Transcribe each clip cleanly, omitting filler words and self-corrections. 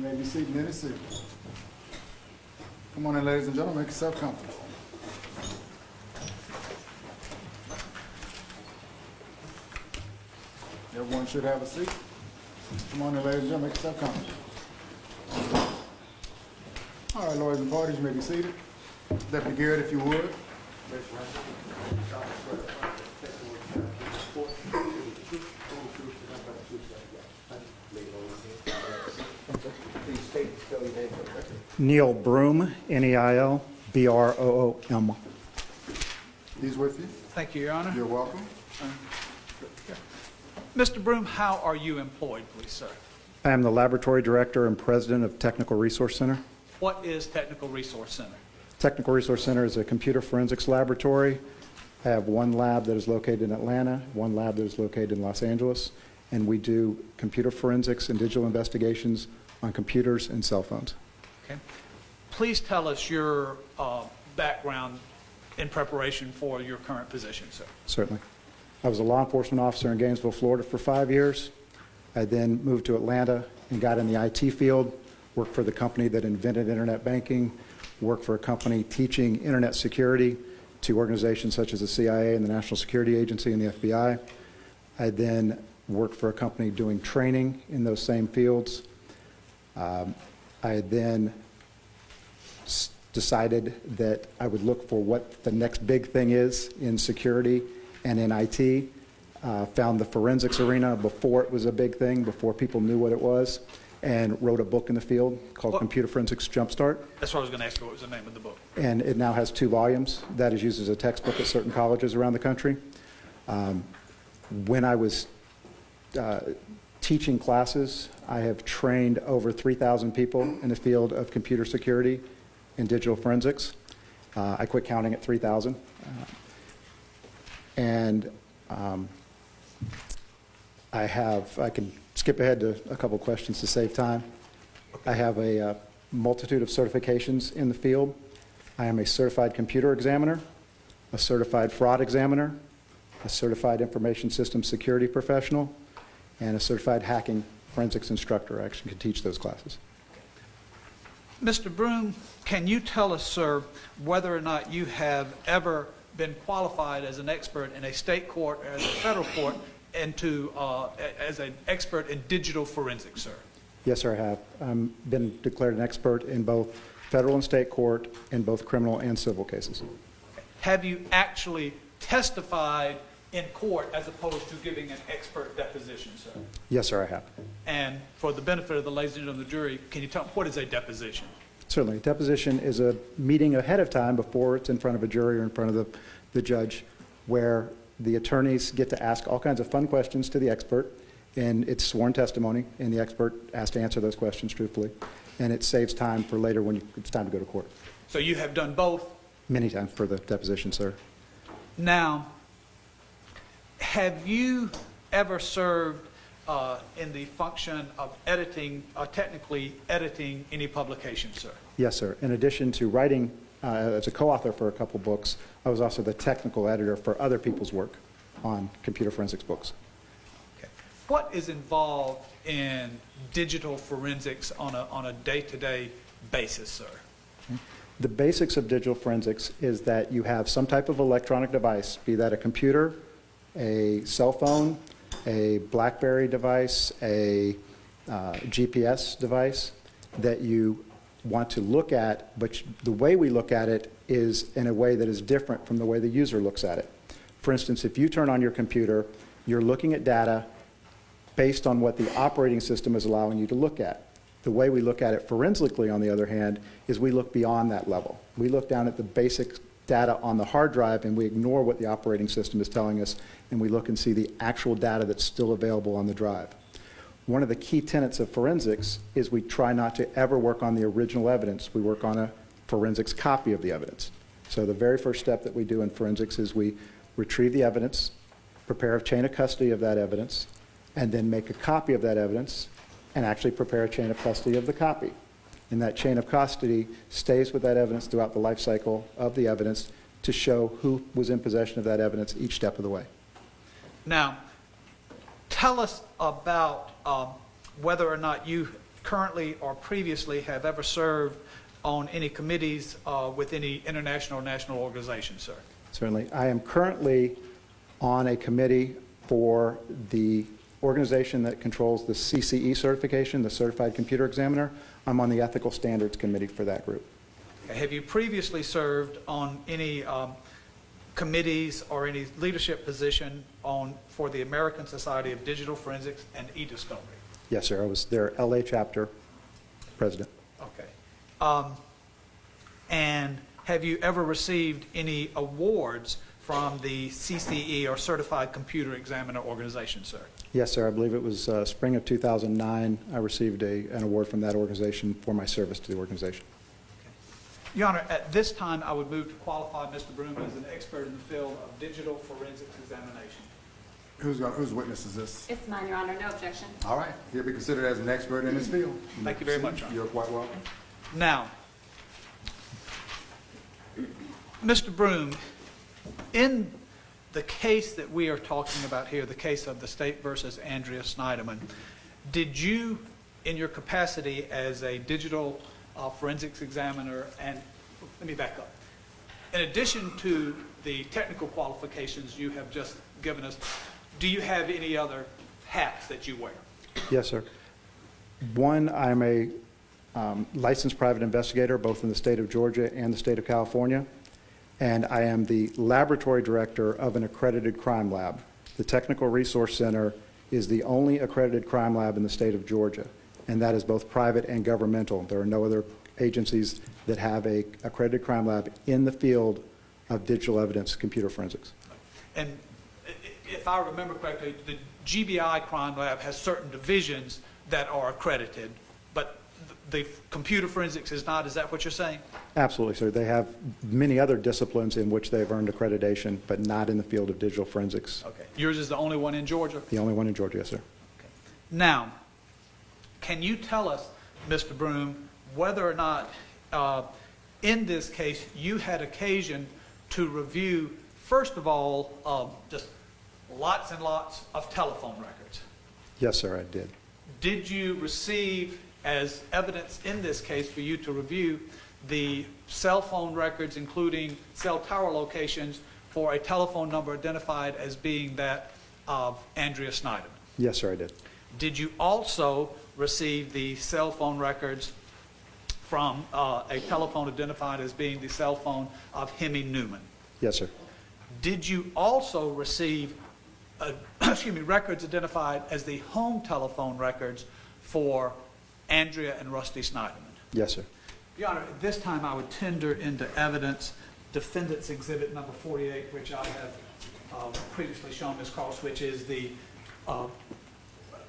You may be seated in any seat. Come on in, ladies and gentlemen, make yourself comfortable. Everyone should have a seat. Come on in, ladies and gentlemen, make yourself comfortable. All right, lawyers and parties, you may be seated. Deputy Garrett, if you would. Neil Broom, Neil Broom. He's with you. Thank you, Your Honor. You're welcome. Mr. Broom, how are you employed, please, sir? I am the Laboratory Director and President of Technical Resource Center. What is Technical Resource Center? Technical Resource Center is a computer forensics laboratory. I have one lab that is located in Atlanta, one lab that is located in Los Angeles, and we do computer forensics and digital investigations on computers and cell phones. Okay. Please tell us your background in preparation for your current position, sir. Certainly. I was a law enforcement officer in Gainesville, Florida for 5 years. I then moved to Atlanta and got in the IT field, worked for the company that invented internet banking, worked for a company teaching internet security to organizations such as the CIA and the National Security Agency and the FBI. I then worked for a company doing training in those same fields. I then decided that I would look for what the next big thing is in security and in IT. Found the forensics arena before it was a big thing, before people knew what it was, and wrote a book in the field called Computer Forensics Jumpstart. That's what I was going to ask you. What was the name of the book? And it now has 2 volumes. That is used as a textbook at certain colleges around the country. When I was teaching classes, I have trained over 3,000 people in the field of computer security and digital forensics. I quit counting at 3,000. I can skip ahead to a couple questions to save time. I have a multitude of certifications in the field. I am a certified computer examiner, a certified fraud examiner, a certified information systems security professional, and a certified hacking forensics instructor. I actually can teach those classes. Mr. Broom, can you tell us, sir, whether or not you have ever been qualified as an expert in a state court or as a federal court as an expert in digital forensics, sir? Yes, sir, I have. I've been declared an expert in both federal and state court in both criminal and civil cases. Have you actually testified in court as opposed to giving an expert deposition, sir? Yes, sir, I have. And for the benefit of the ladies and gentlemen of the jury, can you tell me what is a deposition? Certainly. A deposition is a meeting ahead of time before it's in front of a jury or in front of the judge, where the attorneys get to ask all kinds of fun questions to the expert, and it's sworn testimony, and the expert has to answer those questions truthfully, and it saves time for later when it's time to go to court. So you have done both? Many times for the deposition, sir. Now, have you ever served in the function of editing, technically editing any publication, sir? Yes, sir. In addition to writing as a co-author for a couple books, I was also the technical editor for other people's work on computer forensics books. Okay. What is involved in digital forensics on a day-to-day basis, sir? The basics of digital forensics is that you have some type of electronic device, be that a computer, a cell phone, a BlackBerry device, a GPS device that you want to look at, but the way we look at it is in a way that is different from the way the user looks at it. For instance, if you turn on your computer, you're looking at data based on what the operating system is allowing you to look at. The way we look at it forensically, on the other hand, is we look beyond that level. We look down at the basic data on the hard drive and we ignore what the operating system is telling us, and we look and see the actual data that's still available on the drive. One of the key tenets of forensics is we try not to ever work on the original evidence. We work on a forensics copy of the evidence. So the very first step that we do in forensics is we retrieve the evidence, prepare a chain of custody of that evidence, and then make a copy of that evidence and actually prepare a chain of custody of the copy. And that chain of custody stays with that evidence throughout the life cycle of the evidence to show who was in possession of that evidence each step of the way. Now, tell us about whether or not you currently or previously have ever served on any committees with any international or national organizations, sir? Certainly. I am currently on a committee for the organization that controls the CCE certification, the Certified Computer Examiner. I'm on the Ethical Standards Committee for that group. Okay. Have you previously served on any committees or any leadership position for the American Society of Digital Forensics and E-Discovery? Yes, sir. I was their LA chapter president. Okay. And have you ever received any awards from the CCE or Certified Computer Examiner organization, sir? Yes, sir. I believe it was spring of 2009. I received an award from that organization for my service to the organization. Okay. Your Honor, at this time, I would move to qualify Mr. Broom as an expert in the field of digital forensics examination. Whose witness is this? It's mine, Your Honor. No objection. All right, he'll be considered as an expert in his field. Thank you very much, Your Honor. You're quite welcome. Now, Mr. Broom, in the case that we are talking about here, the case of the state versus Andrea Sneiderman, did you, in your capacity as a digital forensics examiner, and let me back up. In addition to the technical qualifications you have just given us, do you have any other hats that you wear? Yes, sir. One, I'm a licensed private investigator, both in the state of Georgia and the state of California. And I am the laboratory director of an accredited crime lab. The Technical Resource Center is the only accredited crime lab in the state of Georgia, and that is both private and governmental. There are no other agencies that have an accredited crime lab in the field of digital evidence computer forensics. And if I remember correctly, the GBI crime lab has certain divisions that are accredited, but the computer forensics is not. Is that what you're saying? Absolutely, sir. They have many other disciplines in which they've earned accreditation, but not in the field of digital forensics. Okay. Yours is the only one in Georgia? The only one in Georgia, yes, sir. Okay. Now, can you tell us, Mr. Broom, whether or not in this case you had occasion to review, first of all, just lots and lots of telephone records? Yes, sir, I did. Did you receive, as evidence in this case for you to review, the cell phone records, including cell tower locations, for a telephone number identified as being that of Andrea Sneiderman? Yes, sir, I did. Did you also receive the cell phone records from a telephone identified as being the cell phone of Hemi Newman? Yes, sir. Did you also receive records identified as the home telephone records for Andrea and Rusty Sneiderman? Yes, sir. Your Honor, at this time I would tender into evidence Defendant's Exhibit number 48, which I have previously shown Ms. Cross, which is the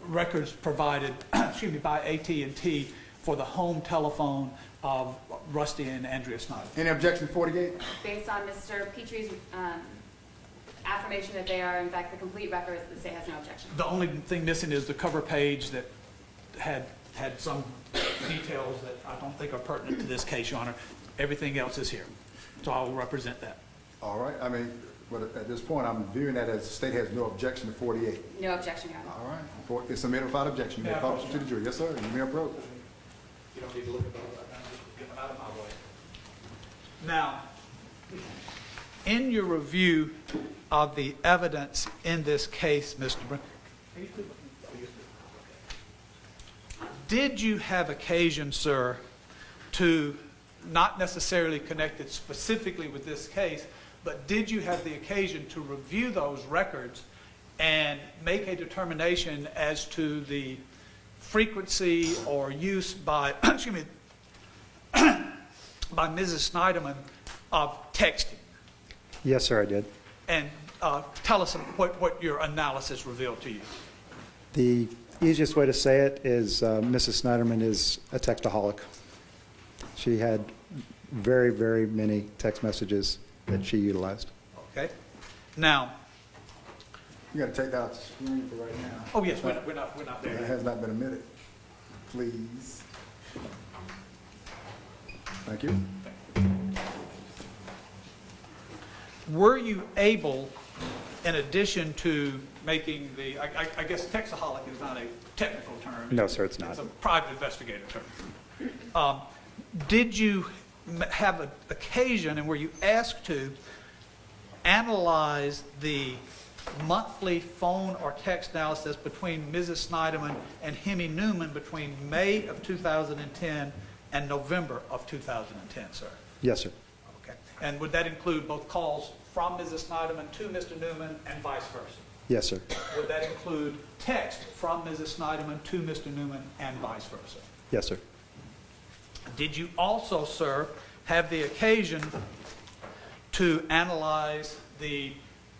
records provided by AT&T for the home telephone of Rusty and Andrea Sneiderman. Any objection to 48? Based on Mr. Petrie's affirmation that they are, in fact, the complete records, the state has no objection. The only thing missing is the cover page that had some details that I don't think are pertinent to this case, Your Honor. Everything else is here, so I will represent that. All right, I mean, but at this point, I'm viewing that as the state has no objection to 48. No objection, Your Honor. All right, it's submitted without objection. You may call it to the jury. Yes, sir, you may approach. You don't need to look at those right now, just get them out of my way. Now, in your review of the evidence in this case, Mr. Brown, did you have occasion, sir, to, not necessarily connected specifically with this case, but did you have the occasion to review those records and make a determination as to the frequency or use by, excuse me, by Mrs. Sneiderman of texting? Yes, sir, I did. And tell us what your analysis revealed to you. The easiest way to say it is Mrs. Sneiderman is a textaholic. She had very, very many text messages that she utilized. Okay. Now, You got to take that out the screen for right now. oh yes, we're not there That yet. has not been omitted. Please. Thank you. Were you able in addition to making the, I guess texaholic is not a technical term. No, sir, it's not. It's a private investigator term. Did you have an occasion and were you asked to analyze the monthly phone or text analysis between Mrs. Sneiderman and Hemi Newman between May of 2010 and November of 2010, sir? Yes, sir. Okay. And would that include both calls from Mrs. Sneiderman to Mr. Newman and vice versa? Yes, sir. Would that include text from Mrs. Sneiderman to Mr. Newman and vice versa? Yes, sir. Did you also, sir, have the occasion to analyze the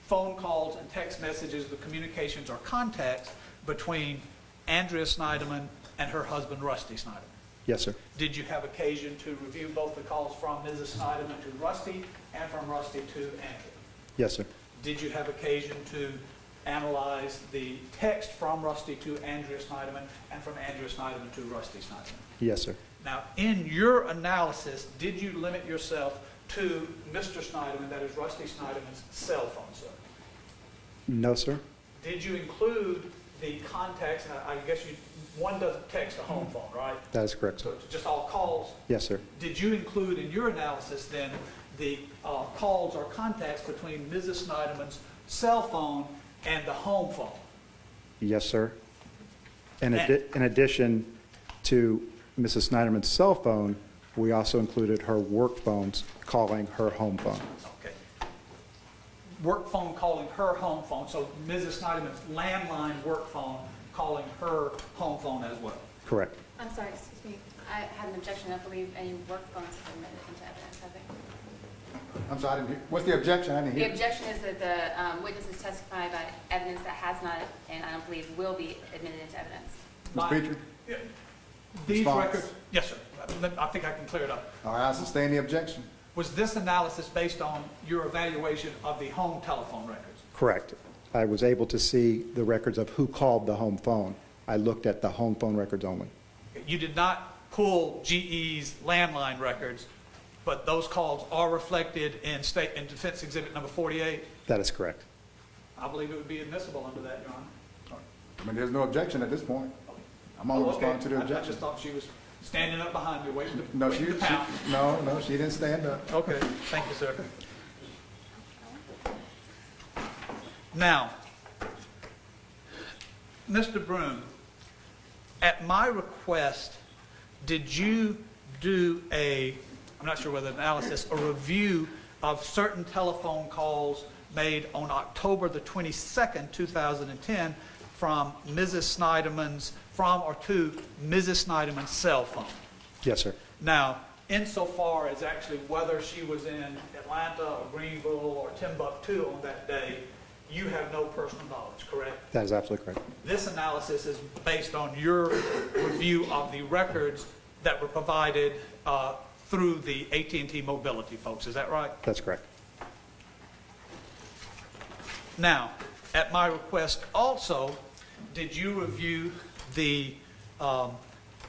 phone calls and text messages, the communications or contacts between Andrea Sneiderman and her husband, Rusty Sneiderman? Yes, sir. Did you have occasion to review both the calls from Mrs. Sneiderman to Rusty and from Rusty to Andrea? Yes, sir. Did you have occasion to analyze the text from Rusty to Andrea Sneiderman and from Andrea Sneiderman to Rusty Sneiderman? Yes, sir. Now, in your analysis, did you limit yourself to Mr. Sneiderman, that is Rusty Sneiderman's cell phone, sir? No, sir. Did you include the contacts, and I guess one doesn't text a home phone, right? That is correct, So sir. it's just all calls. Yes, sir. Did you include in your analysis then the calls or contacts between Mrs. Sneiderman's cell phone and the home phone? Yes, sir. In addition to Mrs. Sneiderman's cell phone, we also included her work phones calling her home phone. Okay. Work phone calling her home phone, so Mrs. Sneiderman's landline work phone calling her home phone as well. Correct. I'm sorry, excuse me. I had an objection. I believe any work phones have been admitted into evidence, have they? I'm sorry, I didn't hear. What's the objection? I didn't The hear. objection is that the witnesses testify about evidence that has not, and I don't believe will be admitted into evidence. Ms. Petrie? Yeah. These Response. records, yes, sir. I think I can clear it up. All right, I sustain the objection. Was this analysis based on your evaluation of the home telephone records? Correct. I was able to see the records of who called the home phone. I looked at the home phone records only. You did not pull GE's landline records, but those calls are reflected in Defense Exhibit number 48. That is correct. I believe it would be admissible under that, Your Honor. I mean, there's no objection at this point. I'm only Oh, okay. responding to the I just objection. thought she was standing up behind me, waiting to, No, waiting to pound. no, she didn't stand up. Okay, thank you, sir. Now, Mr. Broom, at my request, did you do I'm not sure whether analysis, a review of certain telephone calls made on October the 22nd, 2010 from Mrs. Sneiderman's, from or to Mrs. Sneiderman's cell phone? Yes, sir. Now, insofar as actually whether she was in Atlanta or Greenville or Timbuktu on that day, you have no personal knowledge, correct? That is absolutely correct. This analysis is based on your review of the records that were provided through the AT&T Mobility folks. Is that right? That's correct. Now, at my request also, did you review the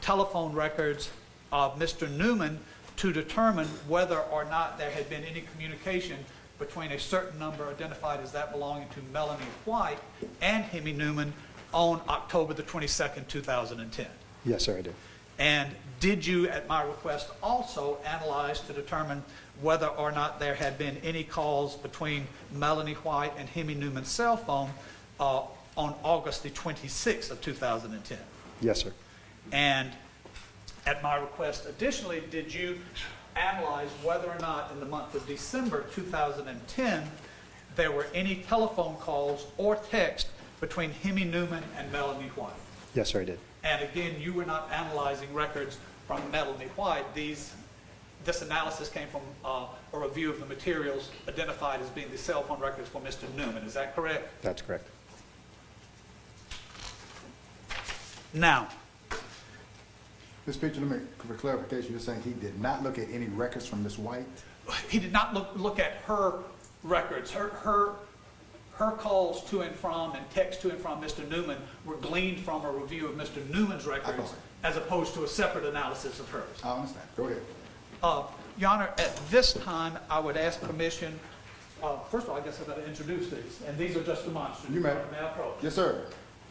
telephone records of Mr. Newman to determine whether or not there had been any communication between a certain number identified as that belonging to Melanie White and Hemi Newman on October the 22nd, 2010? Yes, sir, I did. And did you, at my request, also analyze to determine whether or not there had been any calls between Melanie White and Hemi Newman's cell phone on August the 26th of 2010? Yes, sir. And at my request, additionally, did you analyze whether or not in the month of December 2010 there were any telephone calls or text between Hemi Newman and Melanie White? Yes, sir, I did. And again, you were not analyzing records from Melanie White. This analysis came from a review of the materials identified as being the cell phone records for Mr. Newman. Is that correct? That's correct. Now, Ms. Petrie, let me, for clarification, you're saying he did not look at any records from Ms. White? He did not look at her records. Her calls to and from and text to and from Mr. Newman were gleaned from a review of Mr. Newman's records as opposed to a separate analysis of hers. I understand. Go ahead. Your Honor, at this time, I would ask permission First of all, I guess I've got to introduce these, and these are just demonstrative. You may. May I approach? Yes, sir.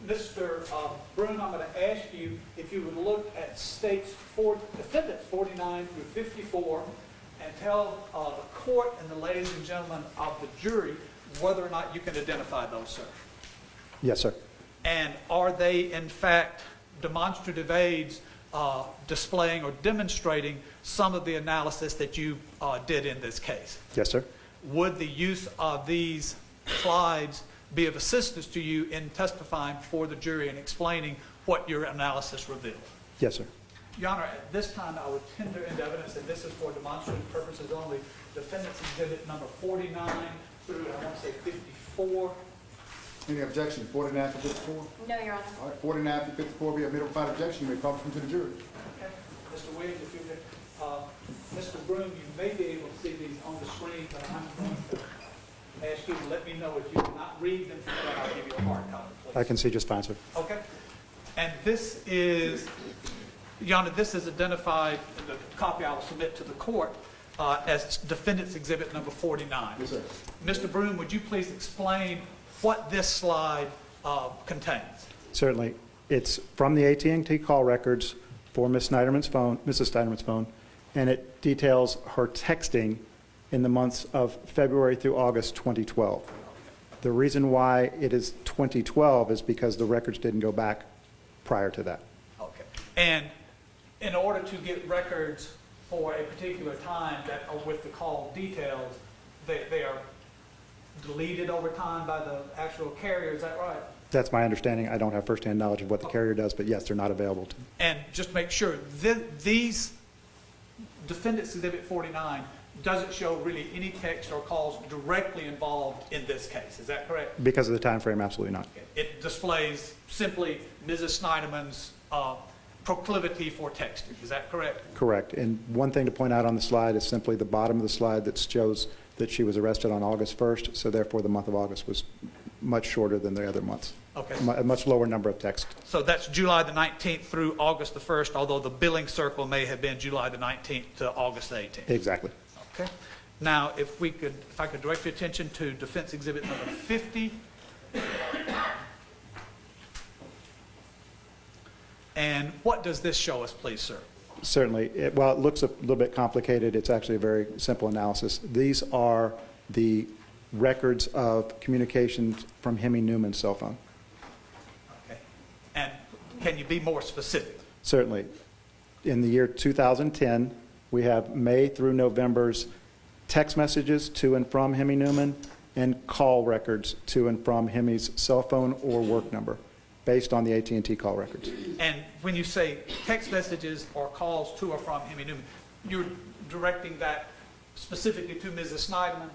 Mr. Broom, I'm going to ask you if you would look at defendants 49 through 54 and tell the court and the ladies and gentlemen of the jury whether or not you can identify those, sir. Yes, sir. And are they, in fact, demonstrative aids displaying or demonstrating some of the analysis that you did in this case? Yes, sir. Would the use of these slides be of assistance to you in testifying before the jury and explaining what your analysis revealed? Yes, sir. Your Honor, at this time, I would tender into evidence that this is for demonstrative purposes only. Defendant's exhibit number 49 through, I want to say 54. Any objection, 49 to 54? No, Your Honor. All right, 49 to 54 be admitted without objection. You may publish them to the jury. Okay. Mr. Williams, if you would, Mr. Broom, you may be able to see these on the screen, but I'm going to ask you to let me know if you cannot read them, then I'll give you a hard copy, please. I can see just fine, sir. Okay. And this is, Your Honor, this is identified, the copy I will submit to the court, as defendant's exhibit number 49. Yes, sir. Mr. Broom, would you please explain what this slide contains? Certainly. It's from the AT&T call records for Mrs. Sneiderman's phone, and it details her texting in the months of February through August 2012. The reason why it is 2012 is because the records didn't go back prior to that. Okay. And in order to get records for a particular time that are with the call details, they are deleted over time by the actual carrier, is that right? That's my understanding. I don't have firsthand knowledge of what the carrier does, but yes, they're not available to. And just to make sure, these defendants exhibit 49 doesn't show really any text or calls directly involved in this case, is that correct? Because of the time frame, absolutely not. It displays simply Mrs. Sneiderman's proclivity for texting, is that correct? Correct. And one thing to point out on the slide is simply the bottom of the slide that shows that she was arrested on August 1st, so therefore the month of August was much shorter than the other months. Okay. A much lower number of texts. So that's July the 19th through August the 1st, although the billing circle may have been July the 19th to August the 18th. Exactly. Okay. Now, if I could direct your attention to defense exhibit number 50. And what does this show us, please, sir? Certainly. While it looks a little bit complicated, it's actually a very simple analysis. These are the records of communications from Hemi Newman's cell phone. Okay. And can you be more specific? Certainly. In the year 2010, we have May through November's text messages to and from Hemi Newman and call records to and from Hemi's cell phone or work number based on the AT&T call records. And when you say text messages or calls to or from Hemi Newman, you're directing that specifically to Mrs. Sneiderman?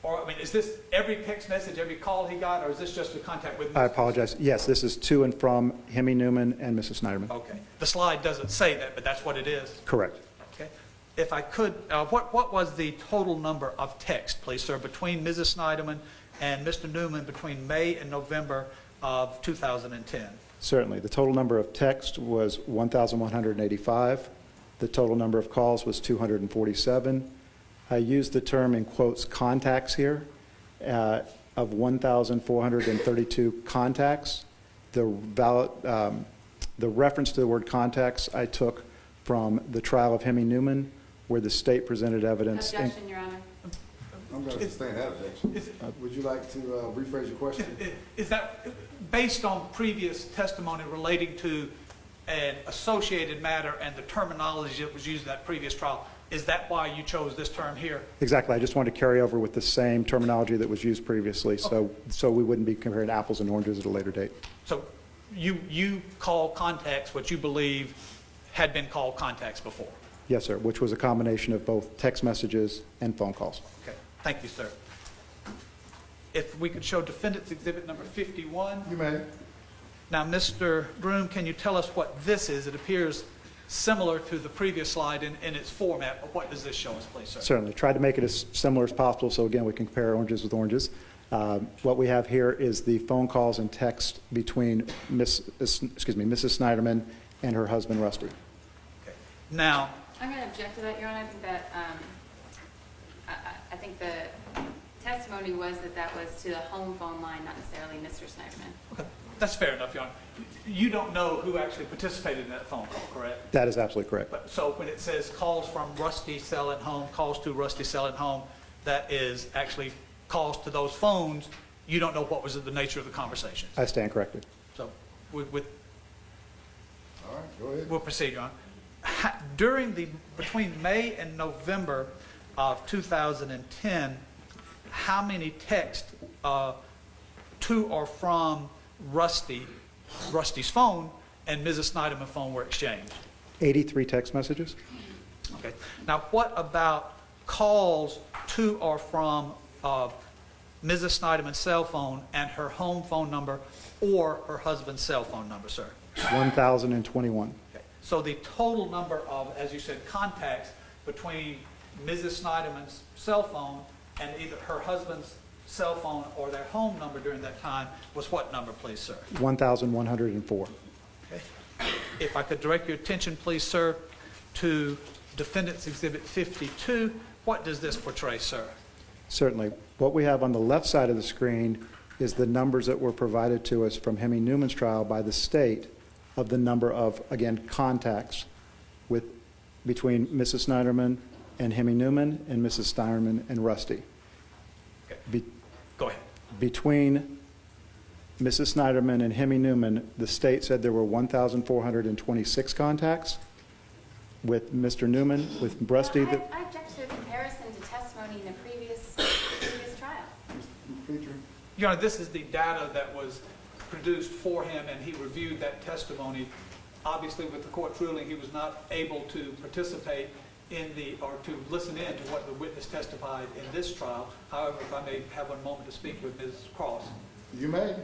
Or, I mean, is this every text message, every call he got, or is this just a contact with Mrs. I apologize. Yes, this is to and from Hemi Newman and Mrs. Sneiderman. Okay. The slide doesn't say that, but that's what it is? Correct. Okay. If I could, what was the total number of text, please, sir, between Mrs. Sneiderman and Mr. Newman between May and November of 2010? Certainly. The total number of texts was 1,185. The total number of calls was 247. I used the term in quotes contacts here of 1,432 contacts. The reference to the word contacts I took from the trial of Hemi Newman, where the state presented evidence. Objection, Your Honor. I'm going to sustain that objection. Would you like to rephrase your question? Is that based on previous testimony relating to an associated matter and the terminology that was used in that previous trial? Is that why you chose this term here? Exactly. I just wanted to carry over with the same terminology that was used previously, so we wouldn't be comparing apples and oranges at a later date. So you call contacts what you believe had been called contacts before? Yes, sir, which was a combination of both text messages and phone calls. Okay. Thank you, sir. If we could show defendant's exhibit number 51. You may. Now, Mr. Broom, can you tell us what this is? It appears similar to the previous slide in its format, but what does this show us, please, sir? Certainly. Tried to make it as similar as possible, so again, we can compare oranges with oranges. What we have here is the phone calls and text between Mrs. Sneiderman and her husband, Rusty. Okay. Now, I'm going to object to that, Your Honor. I think that I I think the testimony was that that was to the home phone line, not necessarily Mr. Sneiderman. Okay, that's fair enough, Your Honor. You don't know who actually participated in that phone call, correct? That is absolutely correct. But, so when it says calls from Rusty cell at home, calls to Rusty cell at home, that is actually calls to those phones. You don't know what was the nature of the conversations. I stand corrected. So All right, go ahead. we'll proceed, Your Honor. Between May and November of 2010, how many texts to or from Rusty's phone and Mrs. Sneiderman's phone were exchanged? 83 text messages. Okay. Now, what about calls to or from Mrs. Sneiderman's cell phone and her home phone number or her husband's cell phone number, sir? 1,021. Okay. So the total number of, as you said, contacts between Mrs. Sneiderman's cell phone and either her husband's cell phone or their home number during that time was what number, please, sir? 1,104. Okay. If I could direct your attention, please, sir, to Defendant's Exhibit 52. What does this portray, sir? Certainly. What we have on the left side of the screen is the numbers that were provided to us from Hemi Newman's trial by the state of the number of, again, contacts between Mrs. Sneiderman and Hemi Newman and Mrs. Sneiderman and Rusty. Okay. Go ahead. Between Mrs. Sneiderman and Hemi Newman, the state said there were 1,426 contacts. With Mr. Newman, with Rusty. I object to a comparison to testimony in the previous trial. Petrie? Your Honor, this is the data that was produced for him, and he reviewed that testimony. Obviously, with the court's ruling, he was not able to participate or to listen in to what the witness testified in this trial. However, if I may have one moment to speak with Ms. Cross. You may.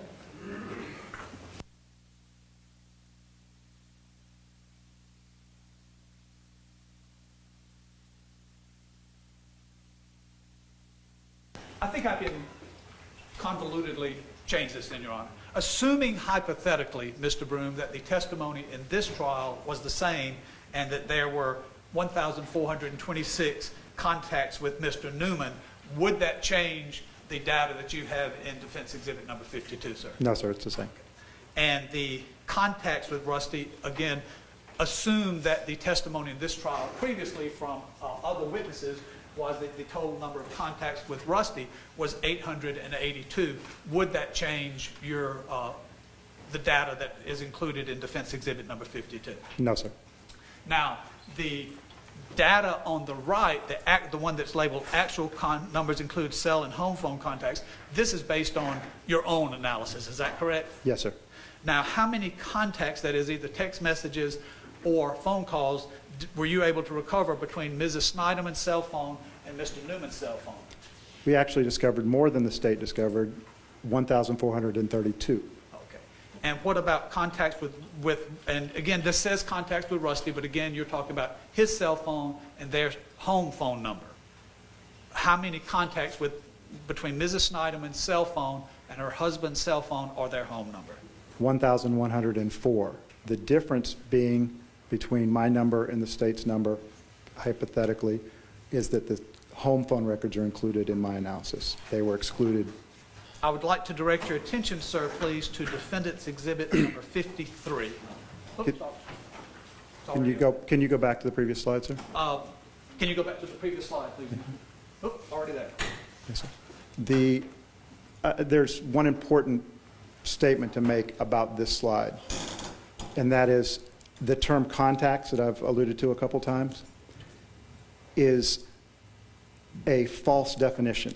I think I can convolutedly change this, then, Your Honor. Assuming hypothetically, Mr. Broom, that the testimony in this trial was the same and that there were 1,426 contacts with Mr. Newman, would that change the data that you have in Defense Exhibit number 52, sir? No, sir, it's the same. And the contacts with Rusty, again, assume that the testimony in this trial previously from other witnesses was that the total number of contacts with Rusty was 882. Would that change the data that is included in Defense Exhibit number 52? No, sir. Now, the data on the right, the one that's labeled actual numbers include cell and home phone contacts. This is based on your own analysis. Is that correct? Yes, sir. Now, how many contacts, that is either text messages or phone calls, were you able to recover between Mrs. Sneiderman's cell phone and Mr. Newman's cell phone? We actually discovered more than the state discovered, 1,432. Okay. And what about contacts with, and again, this says contacts with Rusty, but again, you're talking about his cell phone and their home phone number. How many contacts between Mrs. Sneiderman's cell phone and her husband's cell phone or their home number? 1,104. The difference being between my number and the state's number, hypothetically, is that the home phone records are included in my analysis. They were excluded. I would like to direct your attention, sir, please, to Defendant's Exhibit number 53. Oops, Can you go back to the previous slide, sir? Can you go back to the previous slide, please? Oops, already there. Yes, sir. There's one important statement to make about this slide, and that is the term contacts that I've alluded to a couple times is a false definition.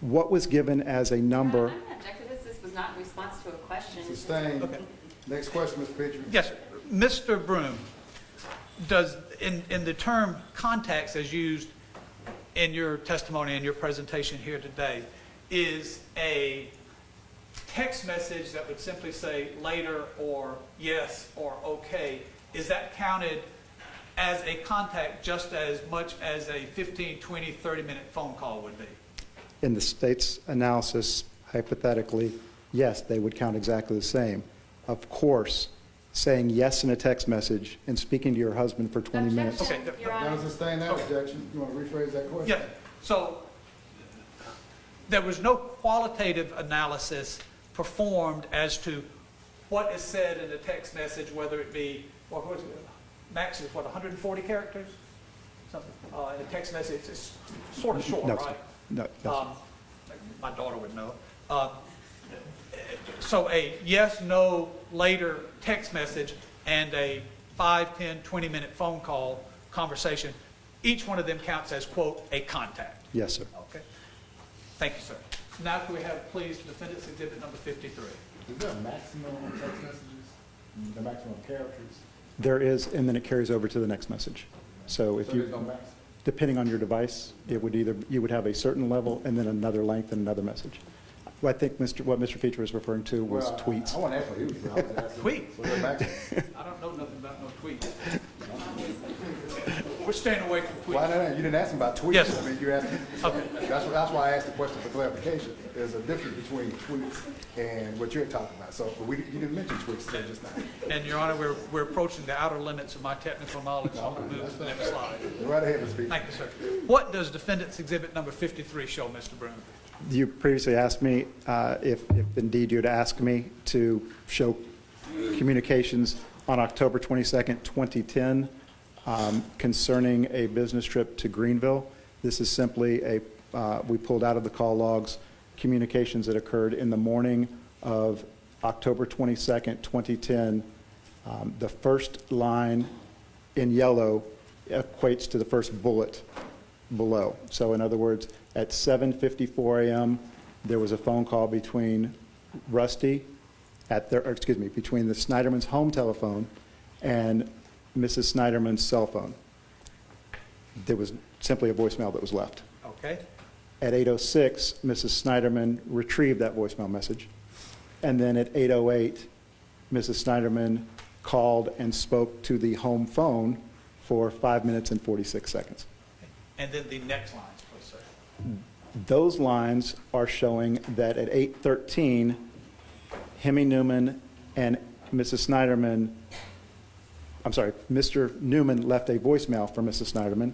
What was given as a number... I'm going to object to this. This was not in response to a question. Sustained. Okay. Next question, Mr. Petrie. Yes, sir. Mr. Broom, does, in the term contacts as used in your testimony and your presentation here today, is a text message that would simply say later or yes or okay, is that counted as a contact just as much as a 15, 20, 30-minute phone call would be? In the state's analysis, hypothetically, yes, they would count exactly the same. Of course, saying yes in a text message and speaking to your husband for 20 minutes. Okay. Your Now, Honor. sustain that objection. You want to rephrase that question? Yeah. So there was no qualitative analysis performed as to what is said in the text message, whether it be, what was it, max is what, 140 characters? Something, in a text message, it's sort of short, No, right? sir. No, no, My daughter would know. So a yes, no, later text message and a 5, 10, 20-minute phone call conversation, each one of them counts as, quote, a contact. yes, sir. Okay. Thank you, sir. Now can we have, please, defendant's exhibit number 53? Is there a maximum on text messages? The maximum of characters? There is, and then it carries over to the next message. So if So there's you, no max? depending on your device, it would either, you would have a certain level and then another length and another message. Well, I think what Mr. Feature was referring to was Well, tweets. I want to ask what he was doing. I was asking, Tweets? what's the maximum? I don't know nothing about no tweets. We're staying away from Well, tweets. no, you didn't ask him about tweets. Yes. I mean, you asked, Okay. that's why I asked the question for clarification. There's a difference between tweets and what you're talking about. So you didn't mention tweets today just now. And, Your Honor, we're approaching the outer limits of my technical knowledge, so I'm going to move to the next slide. Go right ahead, Mr. Speaker. Thank you, sir. What does defendant's exhibit number 53 show, Mr. Broom? You previously asked me if indeed you'd ask me to show communications on October 22nd, 2010, concerning a business trip to Greenville. This is simply we pulled out of the call logs communications that occurred in the morning of October 22nd, 2010. The first line in yellow equates to the first bullet below. So in other words, at 7:54 a.m., there was a phone call between Rusty between the Sneiderman's home telephone and Mrs. Sneiderman's cell phone. There was simply a voicemail that was left. Okay. At 8:06, Mrs. Sneiderman retrieved that voicemail message. And then at 8:08, Mrs. Sneiderman called and spoke to the home phone for 5 minutes and 46 seconds. And then the next lines, please, sir. Those lines are showing that at 8:13, Hemi Newman and Mrs. Sneiderman, Mr. Newman left a voicemail for Mrs. Sneiderman,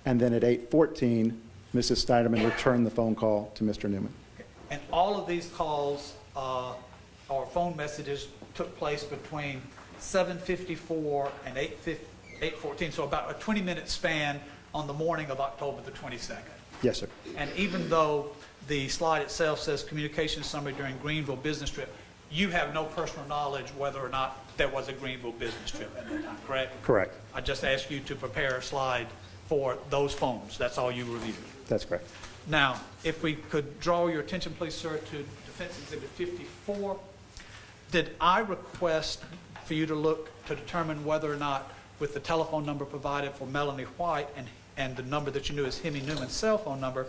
and then at 8:14, Mrs. Sneiderman returned the phone call to Mr. Newman. Okay. And all of these calls or phone messages took place between 7:54 and 8:14, so about a 20-minute span on the morning of October the 22nd. Yes, sir. And even though the slide itself says communication summary during Greenville business trip, you have no personal knowledge whether or not there was a Greenville business trip at that time, correct? Correct. I just asked you to prepare a slide for those phones. That's all you reviewed. That's correct. Now, if we could draw your attention, please, sir, to Defense Exhibit 54. Did I request for you to look to determine whether or not, with the telephone number provided for Melanie White and the number that you knew as Hemi Newman's cell phone number,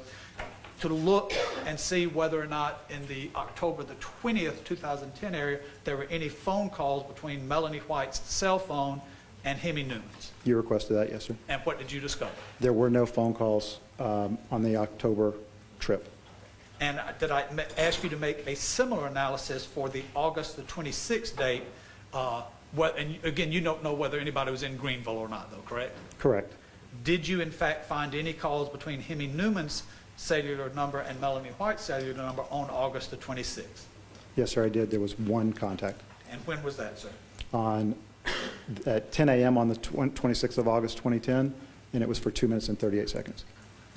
to look and see whether or not in the October the 20th, 2010 area, there were any phone calls between Melanie White's cell phone and Hemi Newman's? You requested that, yes, sir. And what did you discover? There were no phone calls on the October trip. And did I ask you to make a similar analysis for the August the 26th date? And again, you don't know whether anybody was in Greenville or not, though, correct? Correct. Did you, in fact, find any calls between Hemi Newman's cellular number and Melanie White's cellular number on August the 26th? Yes, sir, I did. There was one contact. And when was that, sir? At 10 a.m. on the 26th of August, 2010, and it was for 2 minutes and 38 seconds.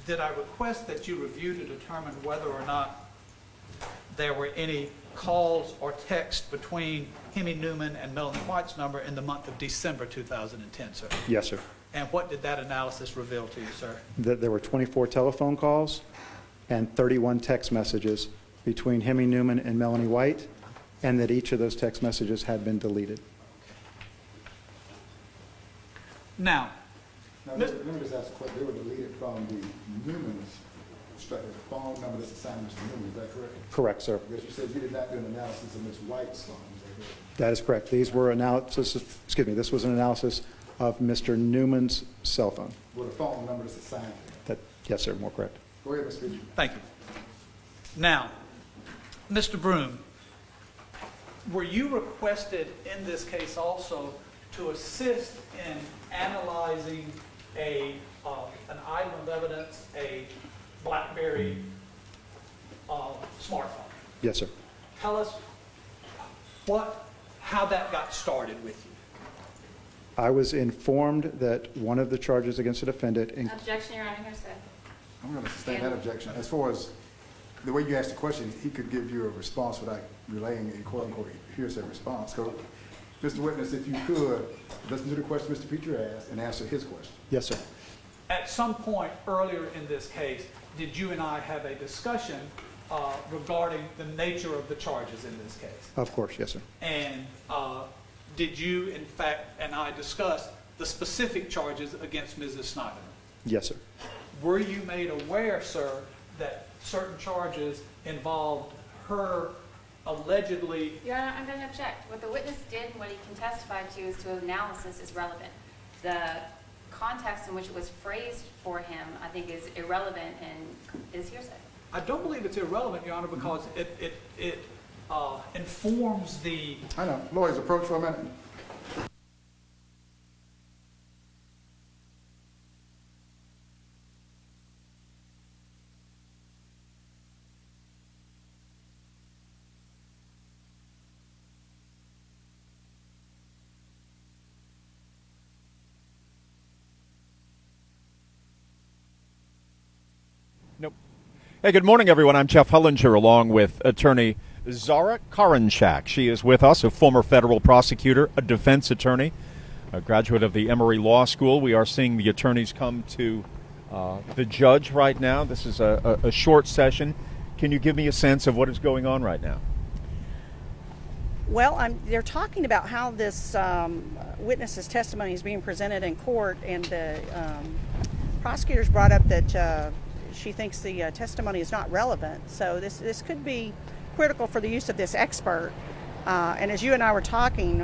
Did I request that you review to determine whether or not there were any calls or text between Hemi Newman and Melanie White's number in the month of December 2010, sir? Yes, sir. And what did that analysis reveal to you, sir? That there were 24 telephone calls and 31 text messages between Hemi Newman and Melanie White, and that each of those text messages had been deleted. Now, Now, let me just ask a question. They were deleted from the Newman's phone number that's assigned to Mr. Newman, is that correct? Correct, sir. Because you said you did not do an analysis of Ms. White's phone, is that correct? That is correct. These were this was an analysis of Mr. Newman's cell phone. Well, the phone number that's assigned to him. Yes, sir, more correct. Go ahead, Mr. Speaker. thank you. Now, Mr. Broom, were you requested in this case also to assist in analyzing an item of evidence, a BlackBerry smartphone. Yes, sir. Tell us how that got started with you. I was informed that one of the charges against the defendant Objection, Your Honor, hearsay. I'm going to sustain that objection. As far as the way you asked the question, he could give you a response without relaying a quote-unquote hearsay response. So, Mr. Witness, if you could, listen to the question Mr. Petrie asked and answer his question. Yes, sir. At some point earlier in this case, did you and I have a discussion regarding the nature of the charges in this case? Of course, yes, sir. And did you, in fact, and I discuss the specific charges against Mrs. Sneiderman? Yes, sir. Were you made aware, sir, that certain charges involved her allegedly? Your Honor, I'm going to object. What the witness did and what he can testify to is to analysis is relevant. The context in which it was phrased for him, I think, is irrelevant and is hearsay. I don't believe it's irrelevant, Your Honor, because it informs the... I know. Lawyers, approach for a minute. Nope. Hey, good morning, everyone. I'm Jeff Hullinger, along with attorney Zara Karinchak. She is with us, a former federal prosecutor, a defense attorney, a graduate of the Emory Law School. We are seeing the attorneys come to the judge right now. This is a short session. Can you give me a sense of what is going on right now? Well, they're talking about how this witness's testimony is being presented in court, and the prosecutors brought up that she thinks the testimony is not relevant. So this could be critical for the use of this expert. And as you and I were talking,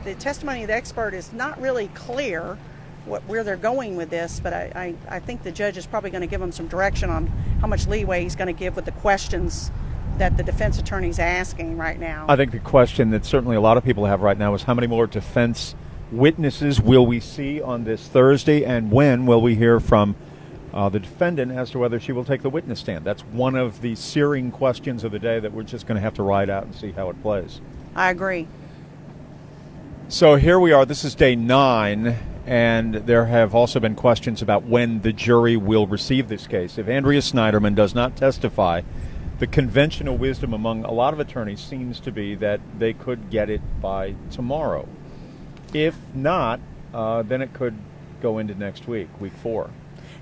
the testimony of the expert is not really clear where they're going with this, but I think the judge is probably going to give them some direction on how much leeway he's going to give with the questions that the defense attorney is asking right now. I think the question that certainly a lot of people have right now is how many more defense witnesses will we see on this Thursday, and when will we hear from the defendant as to whether she will take the witness stand? That's one of the searing questions of the day that we're just going to have to ride out and see how it plays. I agree. So here we are. This is day 9, and there have also been questions about when the jury will receive this case. If Andrea Sneiderman does not testify, the conventional wisdom among a lot of attorneys seems to be that they could get it by tomorrow. If not, then it could go into next week, week 4.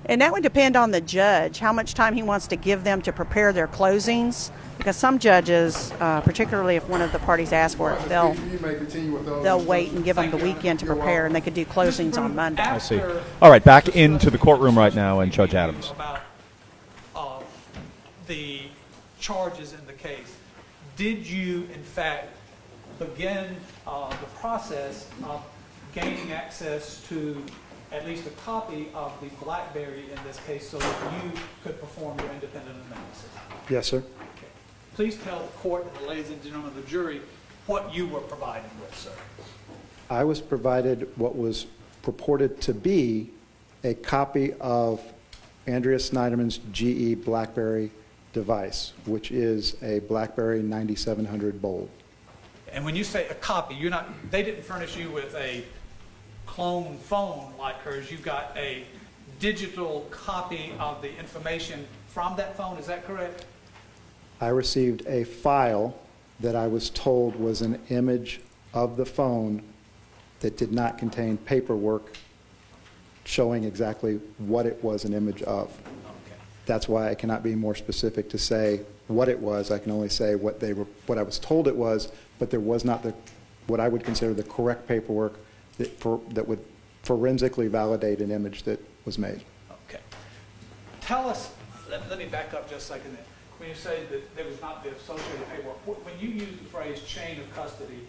And that would depend on the judge, how much time he wants to give them to prepare their closings, because some judges, particularly if one of the parties asks for it, they'll wait and give them the weekend to prepare, and they could do closings on Monday. I see. All right, back into the courtroom right now, and Judge Adams. About the charges in the case, did you, in fact, begin the process of gaining access to at least a copy of the BlackBerry in this case so that you could perform your independent analysis? Yes, sir. Okay. Please tell the court and the ladies and gentlemen of the jury what you were provided with, sir. I was provided what was purported to be a copy of Andrea Sneiderman's GE BlackBerry device, which is a BlackBerry 9700 Bold. And when you say a copy, they didn't furnish you with a clone phone like hers. You got a digital copy of the information from that phone. Is that correct? I received a file that I was told was an image of the phone that did not contain paperwork showing exactly what it was an image of. Okay. That's why I cannot be more specific to say what it was. I can only say what I was told it was, but there was not what I would consider the correct paperwork that would forensically validate an image that was made. Okay. Tell us, let me back up just a second. When you say that there was not the associated paperwork, when you use the phrase chain of custody,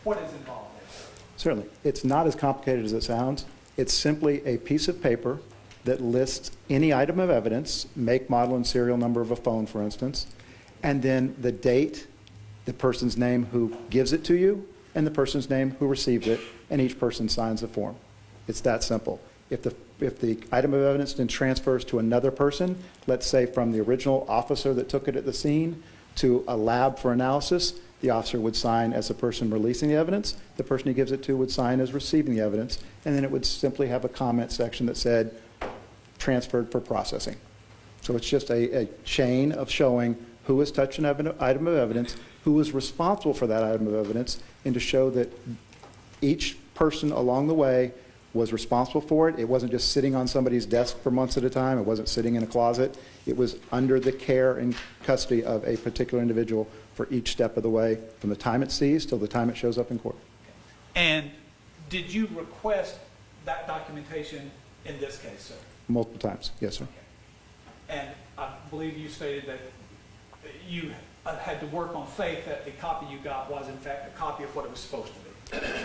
what is involved there? Certainly. It's not as complicated as it sounds. It's simply a piece of paper that lists any item of evidence, make, model, and serial number of a phone, for instance, and then the date, the person's name who gives it to you, and the person's name who receives it, and each person signs the form. It's that simple. If the item of evidence then transfers to another person, let's say from the original officer that took it at the scene to a lab for analysis, the officer would sign as the person releasing the evidence, the person he gives it to would sign as receiving the evidence, and then it would simply have a comment section that said, transferred for processing. So it's just a chain of showing who has touched an item of evidence, who is responsible for that item of evidence, and to show that each person along the way was responsible for it. It wasn't just sitting on somebody's desk for months at a time. It wasn't sitting in a closet. It was under the care and custody of a particular individual for each step of the way, from the time it's seized till the time it shows up in court. And did you request that documentation in this case, sir? Multiple times, yes, sir. And I believe you stated that you had to work on faith that the copy you got was in fact a copy of what it was supposed to be.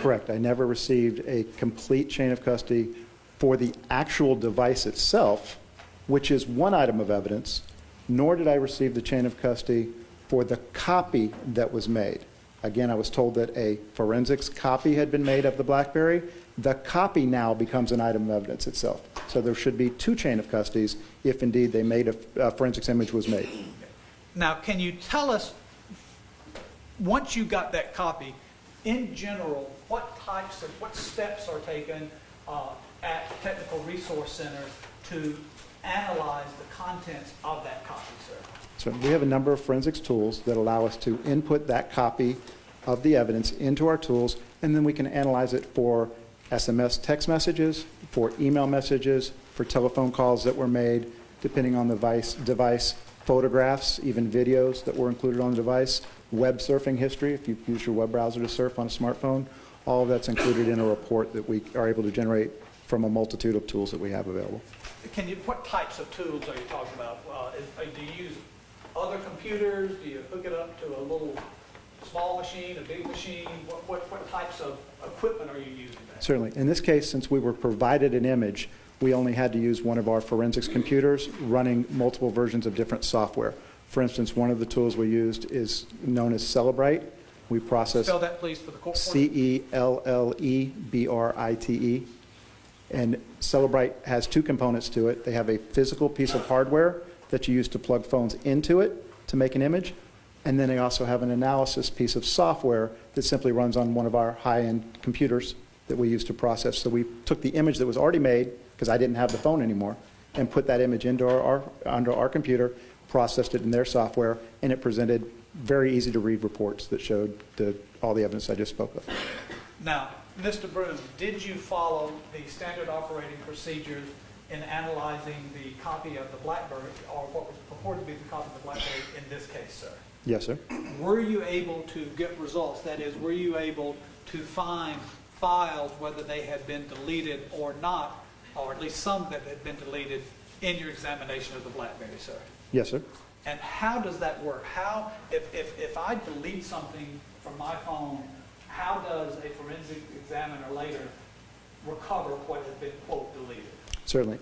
Correct. I never received a complete chain of custody for the actual device itself, which is one item of evidence, nor did I receive the chain of custody for the copy that was made. Again, I was told that a forensics copy had been made of the BlackBerry. The copy now becomes an item of evidence itself. So there should be two chain of custodies if indeed they made a forensics image was made. Now, can you tell us, once you got that copy, in general, what steps are taken at Technical Resource Center to analyze the contents of that copy, sir? So we have a number of forensics tools that allow us to input that copy of the evidence into our tools, and then we can analyze it for SMS text messages, for email messages, for telephone calls that were made, depending on the device, photographs, even videos that were included on the device, web surfing history, if you've used your web browser to surf on a smartphone. All of that's included in a report that we are able to generate from a multitude of tools that we have available. What types of tools are you talking about? Do you use other computers? Do you hook it up to a little small machine, a big machine? What types of equipment are you using there? Certainly. In this case, since we were provided an image, we only had to use one of our forensics computers running multiple versions of different software. For instance, one of the tools we used is known as Celebrite. We process Spell that, please, for the court. Cellebrite. And Celebrite has two components to it. They have a physical piece of hardware that you use to plug phones into it to make an image. And then they also have an analysis piece of software that simply runs on one of our high-end computers that we use to process. So we took the image that was already made, because I didn't have the phone anymore, and put that image into onto our computer, processed it in their software, and it presented very easy to read reports that showed all the evidence I just spoke of. Now, Mr. Broom, did you follow the standard operating procedures in analyzing the copy of the BlackBerry, or what was purported to be the copy of the BlackBerry in this case, sir? Yes, sir. Were you able to get results? That is, were you able to find files, whether they had been deleted or not, or at least some that had been deleted in your examination of the BlackBerry, sir? Yes, sir. And how does that work? How, if I delete something from my phone, how does a forensic examiner later recover what has been, quote, deleted? Certainly.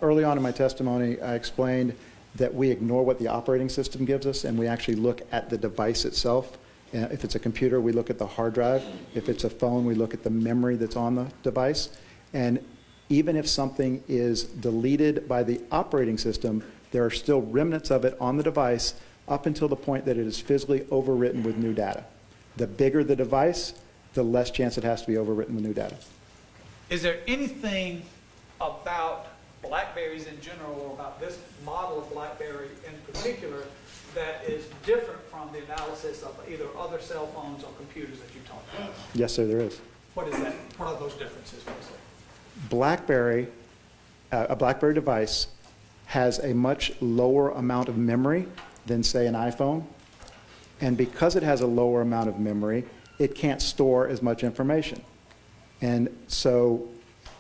Early on in my testimony, I explained that we ignore what the operating system gives us, and we actually look at the device itself. If it's a computer, we look at the hard drive. If it's a phone, we look at the memory that's on the device. And even if something is deleted by the operating system, there are still remnants of it on the device up until the point that it is physically overwritten with new data. The bigger the device, the less chance it has to be overwritten with new data. Is there anything about BlackBerries in general, or about this model of BlackBerry in particular, that is different from the analysis of either other cell phones or computers that you talked about? Yes, sir, there is. What is that? What are those differences, please? BlackBerry, a BlackBerry device has a much lower amount of memory than, say, an iPhone. And because it has a lower amount of memory, it can't store as much information. And so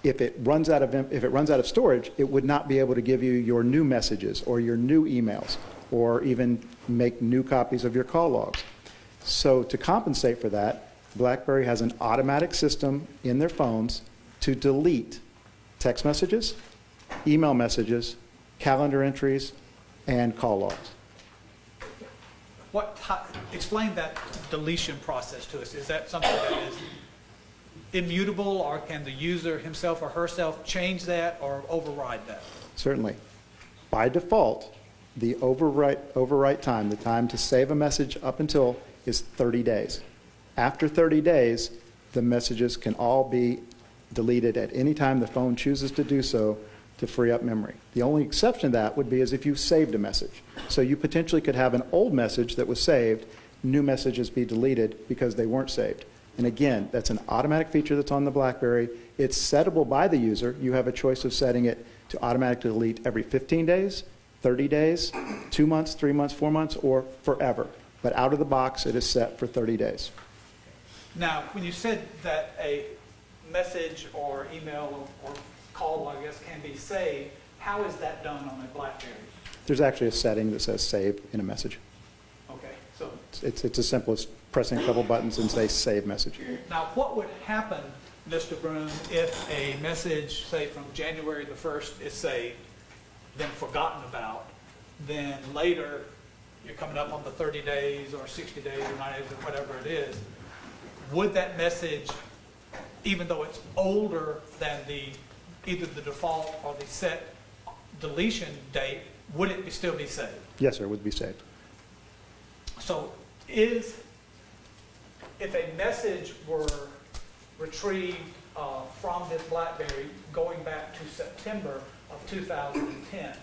if it runs out of storage, it would not be able to give you your new messages or your new emails, or even make new copies of your call logs. So to compensate for that, BlackBerry has an automatic system in their phones to delete text messages, email messages, calendar entries, and call logs. Explain that deletion process to us. Is that something that is immutable, or can the user himself or herself change that or override that? Certainly. By default, the overwrite time, the time to save a message up until, is 30 days. After 30 days, the messages can all be deleted at any time the phone chooses to do so to free up memory. The only exception to that would be as if you saved a message. So you potentially could have an old message that was saved, new messages be deleted because they weren't saved. And again, that's an automatic feature that's on the BlackBerry. It's settable by the user. You have a choice of setting it to automatically delete every 15 days, 30 days, 2 months, 3 months, 4 months, or forever. But out of the box, it is set for 30 days. Now, when you said that a message or email or call, I guess, can be saved, how is that done on a BlackBerry? There's actually a setting that says save in a message. Okay, so It's as simple as pressing a couple buttons and say save message. now what would happen, Mr. Broom, if a message, say from January the 1st is saved, then forgotten about, then later you're coming up on the 30 days or 60 days or 90 days or whatever it is, would that message, even though it's older than either the default or the set deletion date, would it still be saved? Yes, sir, it would be saved. So if a message were retrieved from this BlackBerry going back to September of 2010,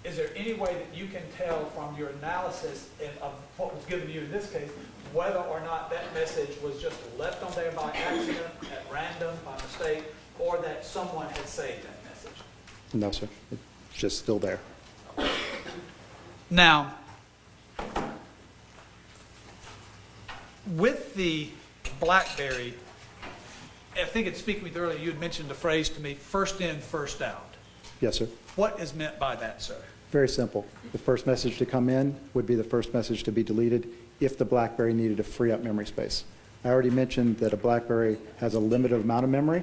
is there any way that you can tell from your analysis of what was given to you in this case, whether or not that message was just left on there by accident, at random, by mistake, or that someone had saved that message? No, sir. It's just still there. Now, with the BlackBerry, I think in speaking with you earlier, you had mentioned the phrase to me, first in, first out. Yes, sir. What is meant by that, sir? Very simple. The first message to come in would be the first message to be deleted if the BlackBerry needed to free up memory space. I already mentioned that a BlackBerry has a limited amount of memory.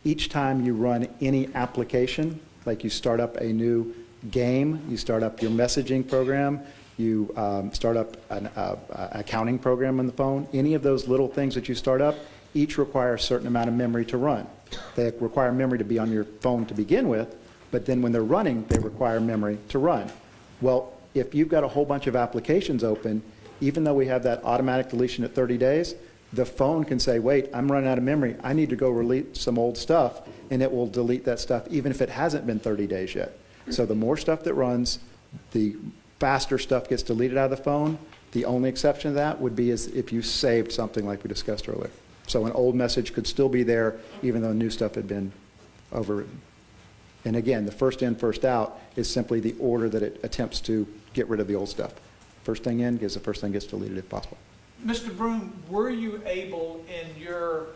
Each time you run any application, like you start up a new game, you start up your messaging program, you start up an accounting program on the phone, any of those little things that you start up, each require a certain amount of memory to run. They require memory to be on your phone to begin with, but then when they're running, they require memory to run. Well, if you've got a whole bunch of applications open, even though we have that automatic deletion at 30 days, the phone can say, wait, I'm running out of memory. I need to go delete some old stuff, and it will delete that stuff even if it hasn't been 30 days yet. So the more stuff that runs, the faster stuff gets deleted out of the phone. The only exception to that would be is if you saved something like we discussed earlier. So an old message could still be there even though new stuff had been overwritten. And again, the first in, first out is simply the order that it attempts to get rid of the old stuff. First thing in is the first thing gets deleted if possible. Mr. Broom, were you able in your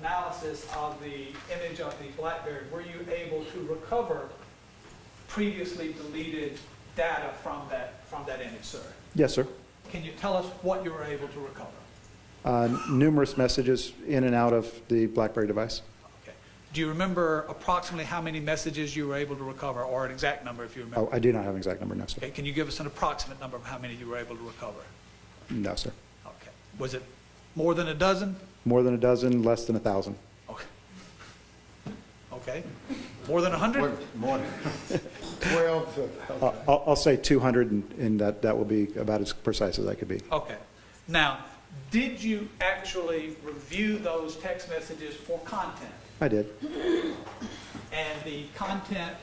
analysis of the image of the BlackBerry, were you able to recover previously deleted data from that image, sir? Yes, sir. Can you tell us what you were able to recover? Numerous messages in and out of the BlackBerry device. Okay. Do you remember approximately how many messages you were able to recover, or an exact number if you remember? Oh, I do not have an exact number, no, sir. Okay. Can you give us an approximate number of how many you were able to recover? No, sir. Okay. Was it more than a dozen? More than a dozen, less than 1,000. Okay. Okay. More than 100? More than 12 to... I'll say 200, and that will be about as precise as I could be. Okay. Now, did you actually review those text messages for content? I did. And the content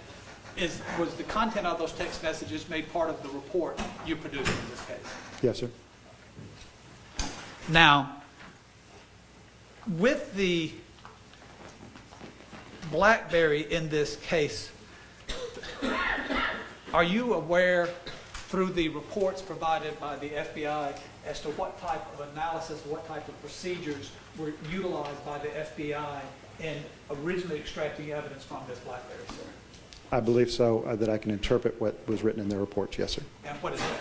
was the content of those text messages made part of the report you produced in this case? Yes, sir. Now, with the BlackBerry in this case, are you aware through the reports provided by the FBI as to what type of analysis, what type of procedures were utilized by the FBI in originally extracting evidence from this BlackBerry, sir? I believe so, that I can interpret what was written in their reports, yes, sir. And what is that,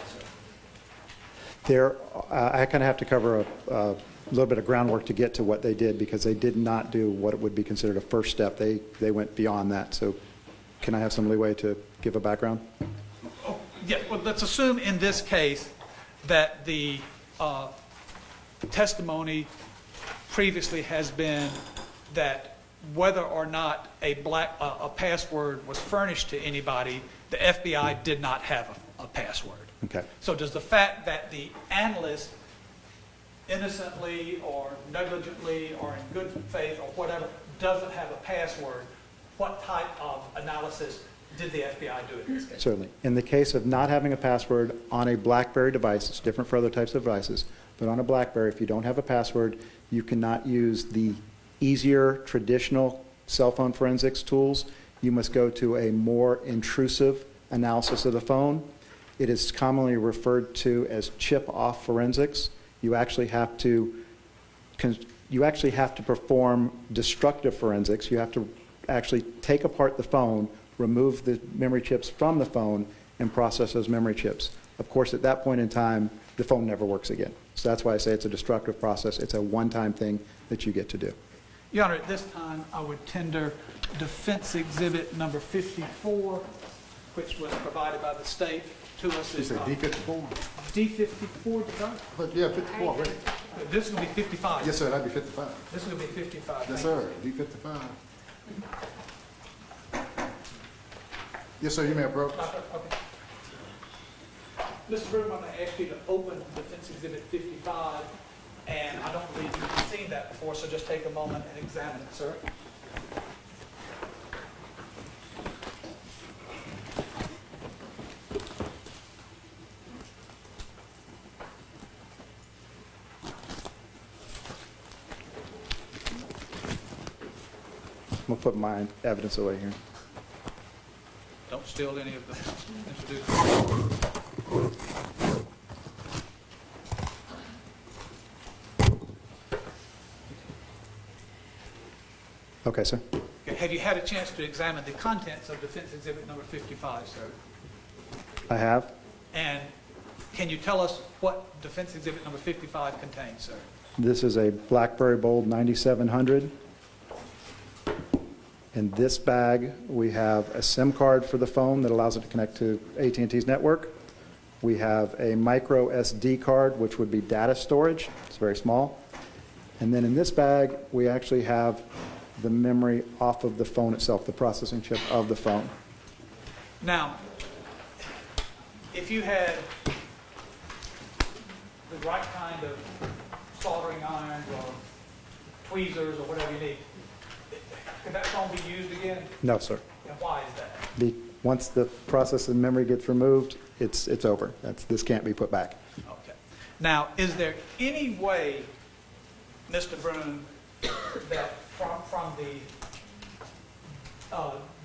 sir? I kind of have to cover a little bit of groundwork to get to what they did, because they did not do what would be considered a first step. They went beyond that. So can I have some leeway to give a background? Oh, yeah, well, let's assume in this case that the testimony previously has been that whether or not a password was furnished to anybody, the FBI did not have a password. Okay. So does the fact that the analyst innocently or negligently or in good faith or whatever doesn't have a password, what type of analysis did the FBI do in this case? Certainly. In the case of not having a password on a BlackBerry device, it's different for other types of devices, but on a BlackBerry, if you don't have a password, you cannot use the easier traditional cell phone forensics tools. You must go to a more intrusive analysis of the phone. It is commonly referred to as chip-off forensics. You actually have to perform destructive forensics. You have to actually take apart the phone, remove the memory chips from the phone, and process those memory chips. Of course, at that point in time, the phone never works again. So that's why I say it's a destructive process. It's a one-time thing that you get to do. Your Honor, at this time, I would tender Defense Exhibit number 54, which was provided by the state to us. You say D54? D54, Judge? But yeah, 54, right? This is going to be 55. Yes, sir, that'd be 55. This is going to be 55. Yes, Thank you. sir, D55. Yes, sir, you may approach. Okay. Mr. Broom, I'm going to ask you to open Defense Exhibit 55, and I don't believe you've seen that before, so just take a moment and examine it, sir. I'm going to put my evidence away here. Don't steal any of the introduced. Okay, sir. Okay, have you had a chance to examine the contents of Defense Exhibit number 55, sir? I have. And can you tell us what Defense Exhibit number 55 contains, sir? This is a BlackBerry Bold 9700. In this bag, we have a SIM card for the phone that allows it to connect to AT&T's network. We have a micro SD card, which would be data storage. It's very small. And then in this bag, we actually have the memory off of the phone itself, the processing chip of the phone. Now, if you had the right kind of soldering irons or tweezers or whatever you need, could that phone be used again? No, sir. And why is that? Once the processing memory gets removed, it's over. This can't be put back. Okay. Now, is there any way, Mr. Broom, that from the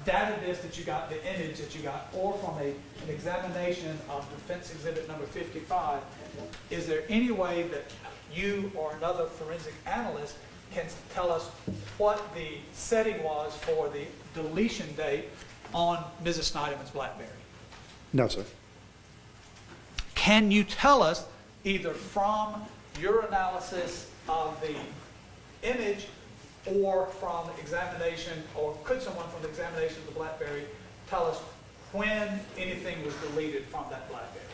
data disk that you got, the image that you got, or from an examination of Defense Exhibit number 55, is there any way that you or another forensic analyst can tell us what the setting was for the deletion date on Mrs. Sneiderman's BlackBerry? No, sir. Can you tell us, either from your analysis of the image or from examination, or could someone from the examination of the BlackBerry tell us when anything was deleted from that BlackBerry?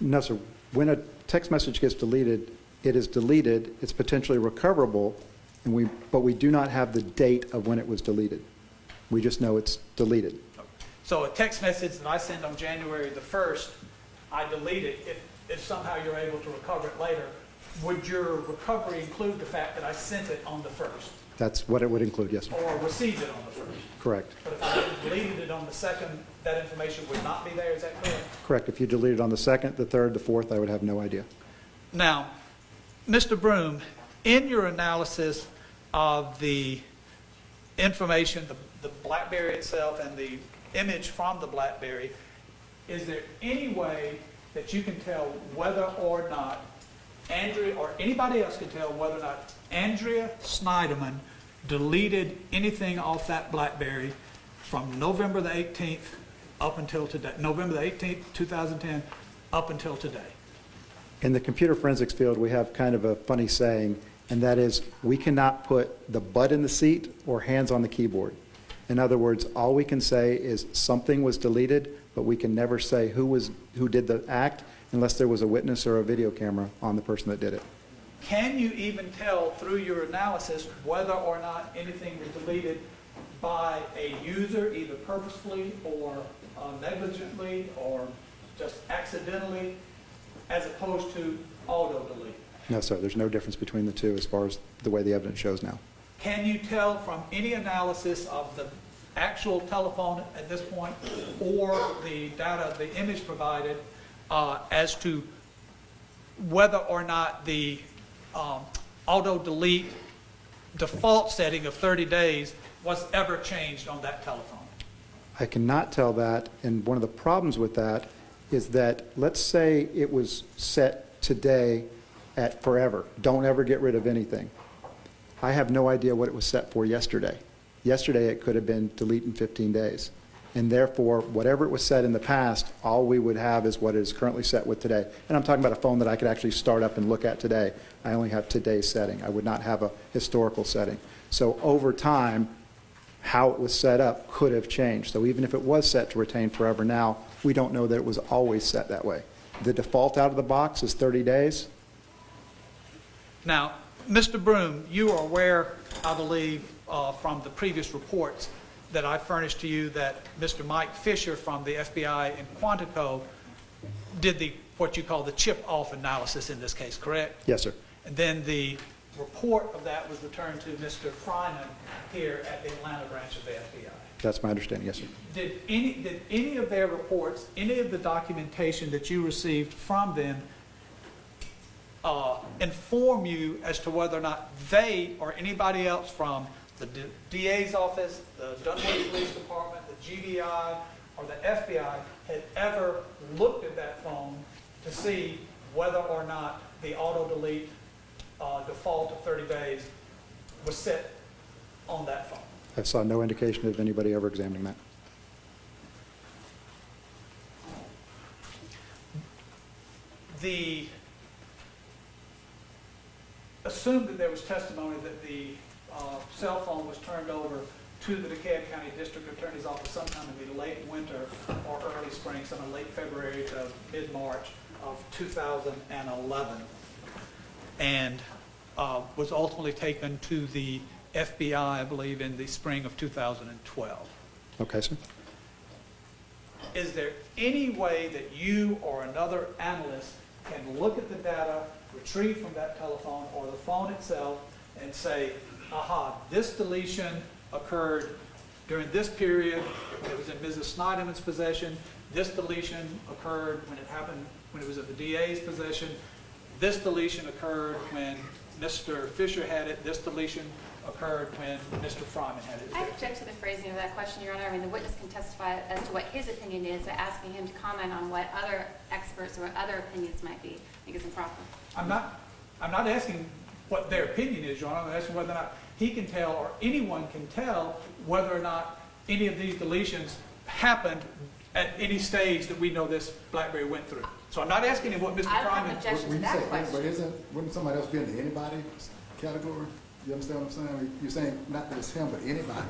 No, sir. When a text message gets deleted, it is deleted. It's potentially recoverable, but we do not have the date of when it was deleted. We just know it's deleted. So a text message that I send on January the 1st, I delete it. If somehow you're able to recover it later, would your recovery include the fact that I sent it on the 1st? That's what it would include, yes, sir. Or received it on the 1st? Correct. But if I deleted it on the 2nd, that information would not be there, is that correct? Correct. If you deleted on the 2nd, the 3rd, the 4th, I would have no idea. Now, Mr. Broom, in your analysis of the information, the BlackBerry itself and the image from the BlackBerry, is there any way that you can tell whether or not Andrea or anybody else can tell whether or not Andrea Sneiderman deleted anything off that BlackBerry from November the 18th up until today, November the 18th, 2010, up until today? In the computer forensics field, we have kind of a funny saying, and that is, we cannot put the butt in the seat or hands on the keyboard. In other words, all we can say is something was deleted, but we can never say who did the act unless there was a witness or a video camera on the person that did it. can you even tell through your analysis whether or not anything was deleted by a user, either purposefully or negligently or just accidentally, as opposed to auto-delete? No, sir, there's no difference between the two as far as the way the evidence shows now. Can you tell from any analysis of the actual telephone at this point or the data, the image provided, as to whether or not the auto-delete default setting of 30 days was ever changed on that telephone? I cannot tell that, and one of the problems with that is that, let's say it was set today at forever. Don't ever get rid of anything. I have no idea what it was set for yesterday. Yesterday it could have been delete in 15 days. And therefore, whatever it was set in the past, all we would have is what it is currently set with today. And I'm talking about a phone that I could actually start up and look at today. I only have today's setting. I would not have a historical setting. So over time, how it was set up could have changed. So even if it was set to retain forever now, we don't know that it was always set that way. The default out of the box is 30 days. Now, Mr. Broom, you are aware, I believe, from the previous reports that I furnished to you that Mr. Mike Fisher from the FBI in Quantico did what you call the chip-off analysis in this case, correct? Yes, sir. And then the report of that was returned to Mr. Fryman here at the Atlanta branch of the FBI. That's my understanding, yes, sir. Did any of their reports, any of the documentation that you received from them inform you as to whether or not they or anybody else from the DA's office, the Dunwoody Police Department, the GBI, or the FBI had ever looked at that phone to see whether or not the auto-delete default of 30 days was set on that phone? I saw no indication of anybody ever examining that. Assume that there was testimony that the cell phone was turned over to the DeKalb County District Attorney's Office sometime in the late winter or early spring, sometime late February to mid-March of 2011, and was ultimately taken to the FBI, I believe, in the spring of 2012. Okay, sir. Is there any way that you or another analyst can look at the data retrieved from that telephone or the phone itself and say, aha, this deletion occurred during this period, it was in Mrs. Sneiderman's possession, this deletion occurred when it happened, when it was in the DA's possession, this deletion occurred when Mr. Fisher had it, this deletion occurred when Mr. Fryman had it? I object to the phrasing of that question, Your Honor. I mean, the witness can testify as to what his opinion is, but asking him to comment on what other experts or other opinions might be, I think is improper. I'm not asking what their opinion is, Your Honor. I'm asking whether or not he can tell or anyone can tell whether or not any of these deletions happened at any stage that we know this BlackBerry went through. So I'm not asking him what Mr. I don't have an Fryman... objection to When you that say question. anybody, wouldn't somebody else be in the anybody category? You understand what I'm saying? I mean, you're saying not that it's him, but anybody.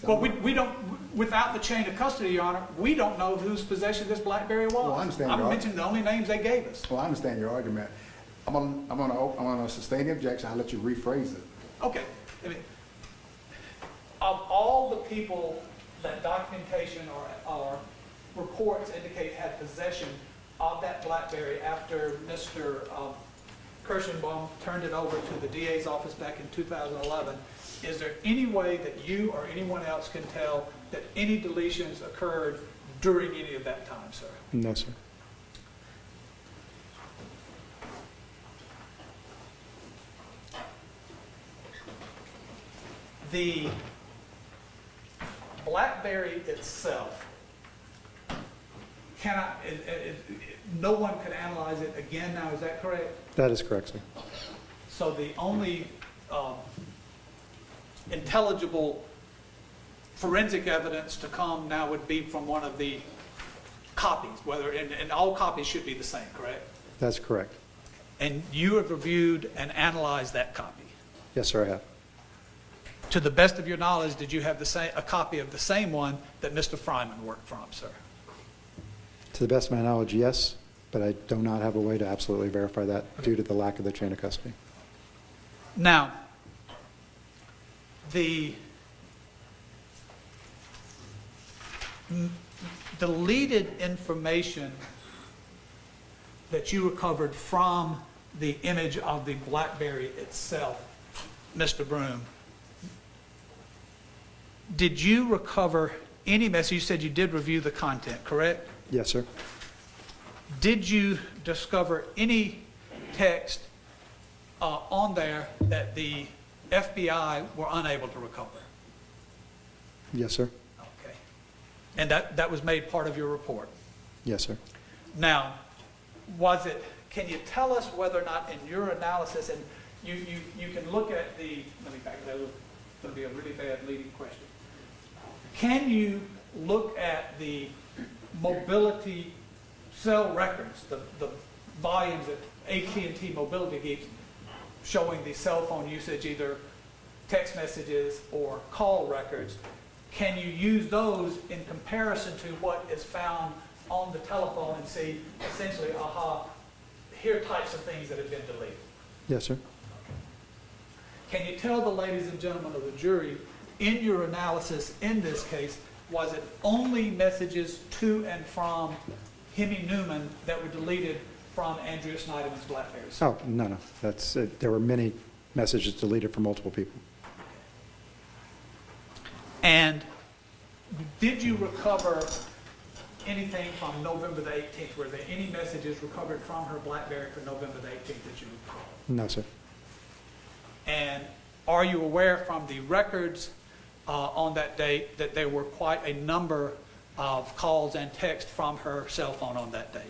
Well, we don't, without the chain of custody, Your Honor, we don't know whose possession this BlackBerry was. Well, I understand I'm your mentioning the only names they gave us. Well, I understand your argument. I'm gonna sustain the objection. I'll let you rephrase it. Okay. I mean, of all the people that documentation or reports indicate had possession of that BlackBerry after Mr. Kirschenbaum turned it over to the DA's office back in 2011, is there any way that you or anyone else can tell that any deletions occurred during any of that time, sir? No, sir. The BlackBerry itself, no one could analyze it again now, is that correct? That is correct, sir. So the only intelligible forensic evidence to come now would be from one of the copies, and all copies should be the same, correct? That's correct. And you have reviewed and analyzed that copy. Yes, sir, I have. To the best of your knowledge, did you have a copy of the same one that Mr. Fryman worked from, sir? To the best of my knowledge, yes, but I do not have a way to absolutely verify that due to the lack of the chain of custody. Now, the deleted information that you recovered from the image of the BlackBerry itself, Mr. Broom, did you recover any message? You said you did review the content, correct? Yes, sir. Did you discover any text on there that the FBI were unable to recover? Yes, sir. Okay. And that was made part of your report? Yes, sir. Now, can you tell us whether or not in your analysis, and you can look at let me back that up, it's going to be a really bad leading question. Can you look at the mobility cell records, the volumes that AT&T Mobility keeps showing the cell phone usage, either text messages or call records? Can you use those in comparison to what is found on the telephone and see essentially, here are types of things that have been deleted? Yes, sir. Can you tell the ladies and gentlemen of the jury, in your analysis in this case, was it only messages to and from Hemi Newman that were deleted from Andrea Sneiderman's BlackBerries? Oh, no. That's there were many messages deleted from multiple people. And did you recover anything from November the 18th? Were there any messages recovered from her BlackBerry for November the 18th that you recall? No, sir. And are you aware from the records on that date that there were quite a number of calls and texts from her cell phone on that date?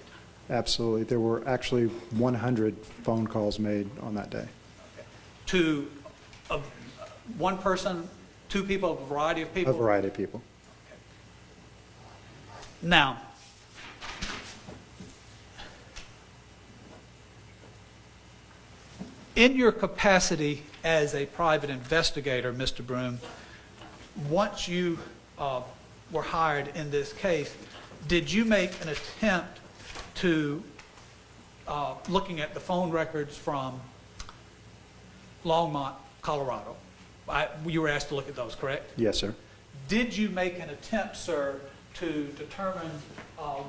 Absolutely. There were actually 100 phone calls made on that day. Okay. To one person, two people, a variety of people? A variety of people. Okay. Now, in your capacity as a private investigator, Mr. Broom, once you were hired in this case, did you make an attempt to looking at the phone records from Longmont, Colorado? You were asked to look at those, correct? Yes, sir. Did you make an attempt, sir, to determine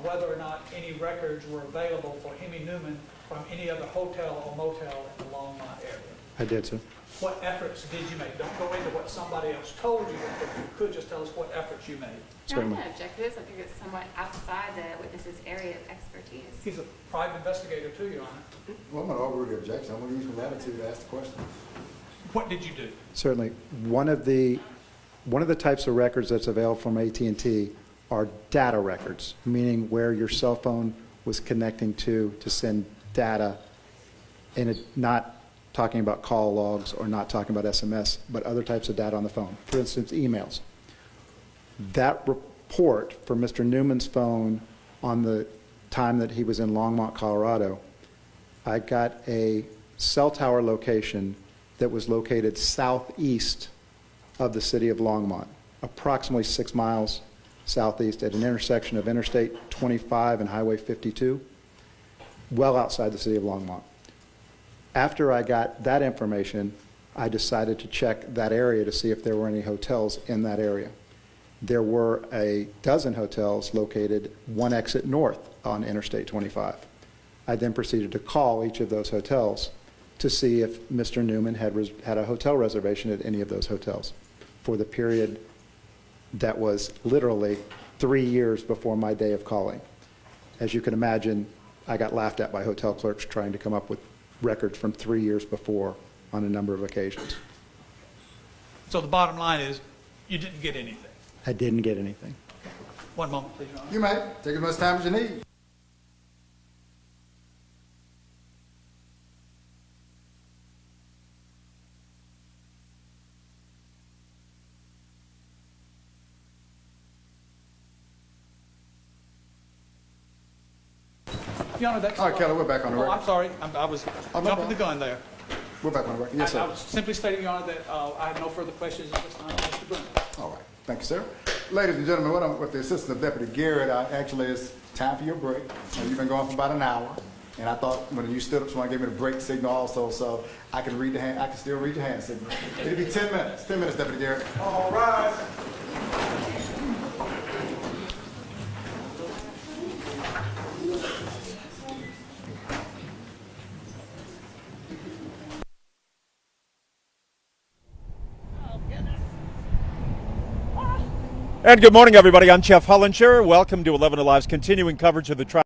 whether or not any records were available for Hemi Newman from any other hotel or motel in the Longmont area? I did, sir. What efforts did you make? Don't go into what somebody else told you, but if you could just tell us what efforts you made. No, I'm not object to this. I think it's somewhat outside the witness's area of expertise. He's a private investigator too, Your Honor. Well, I'm going to overrule the objection. I'm going to use my latitude to ask the question. What did you do? Certainly. One of the types of records that's available from AT&T are data records, meaning where your cell phone was connecting to send data, and not talking about call logs or not talking about SMS, but other types of data on the phone. For instance, emails. That report for Mr. Newman's phone on the time that he was in Longmont, Colorado, I got a cell tower location that was located southeast of the city of Longmont, approximately 6 miles southeast at an intersection of Interstate 25 and Highway 52, well outside the city of Longmont. After I got that information, I decided to check that area to see if there were any hotels in that area. There were a dozen hotels located one exit north on Interstate 25. I then proceeded to call each of those hotels to see if Mr. Newman had a hotel reservation at any of those hotels for the period that was literally 3 years before my day of calling. As you can imagine, I got laughed at by hotel clerks trying to come up with records from 3 years before on a number of occasions. So the bottom line is, you didn't get anything. I didn't get anything. One moment, please, Your Honor. You may. Take as much time as you need. Your Honor, that's... All right, Kelly, we're back on the Oh, record. I'm sorry. I was no jumping the problem. gun there. We're back on the record. Yes, I sir. was simply stating, Your Honor, that I have no further questions at this time. Mr. Broom. All right. Thank you, sir. Ladies and gentlemen, with the assistance of Deputy Garrett, actually it's time for your break. You've been going for about an hour. And I thought when you stood up, someone gave me the break signal also, so I can read the hand. I can still read your hand signal. It'll be 10 minutes. 10 minutes, Deputy Garrett. All rise. And good morning, everybody. I'm Jeff Hullinger. Welcome to 11 Alive's continuing coverage of the trial.